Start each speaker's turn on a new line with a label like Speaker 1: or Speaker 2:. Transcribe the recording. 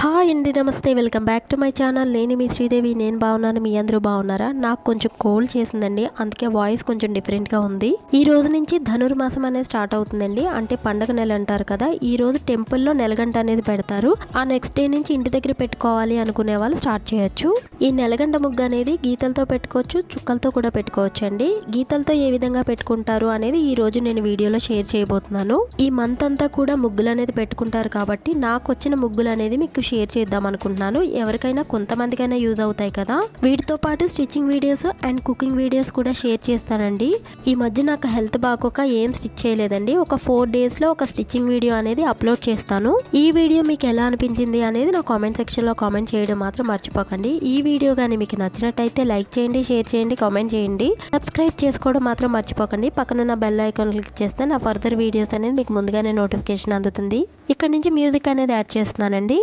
Speaker 1: Hi అండి, నమస్తే. Welcome back to my channel. నేను మీ శ్రీదేవి. నేను బాగున్నాను, మీ అందరూ బాగున్నారా? నాకు కొంచెం కోల్డ్ చేసిందండి, అందుకే వాయిస్ కొంచెం డిఫరెంట్గా ఉంది. ఈ రోజు నుంచి ధనుర్మాసం అనేది స్టార్ట్ అవుతుందండి, అంటే పండగ నెల అంటారు కదా. ఈ రోజు టెంపుల్లో నెలగంట అనేది పెడతారు. ఆ నెక్స్ట్ డే నుంచి ఇంటి దగ్గర పెట్టుకోవాలి అనుకునే వాళ్ళు స్టార్ట్ చేయొచ్చు. ఈ నెలగంట ముగ్గు అనేది గీతలతో పెట్టుకోవచ్చు, చుక్కలతో కూడా పెట్టుకోవచ్చు అండి. గీతలతో ఏ విధంగా పెట్టుకుంటారు అనేది ఈ రోజు నేను వీడియోలో షేర్ చేయబోతున్నాను. ఈ మంత్ అంతా కూడా ముగ్గులు అనేది పెట్టుకుంటారు కాబట్టి నాకు వచ్చిన ముగ్గులు అనేది మీకు షేర్ చేద్దాం అనుకుంటున్నాను. ఎవరికైనా కొంతమందికైనా యూజ్ అవుతాయి కదా. వీటితో పాటు stitching videos and cooking videos కూడా షేర్ చేస్తానండి. ఈ మధ్య నాకు హెల్త్ బాగోక ఏం స్టిచ్ చేయలేదండి. ఒక 4 days లో ఒక స్టిచ్చింగ్ వీడియో అనేది అప్లోడ్ చేస్తాను. ఈ వీడియో మీకు ఎలా అనిపించింది అనేది నా కామెంట్ సెక్షన్ లో కామెంట్ చేయడం మాత్రం మర్చిపోకండి. ఈ వీడియో కానీ మీకు నచ్చినట్టయితే లైక్ చేయండి, షేర్ చేయండి, కామెంట్ చేయండి. సబ్స్క్రైబ్ చేసుకోవడం మాత్రం మర్చిపోకండి. పక్కనున్న బెల్ ఐకాన్ క్లిక్ చేస్తే నా ఫర్దర్ వీడియోస్ అనేది మీకు ముందుగానే నోటిఫికేషన్ అందుతుంది. ఇక్కడ నుంచి మ్యూజిక్ అనేది యాడ్ చేస్తున్నానండి.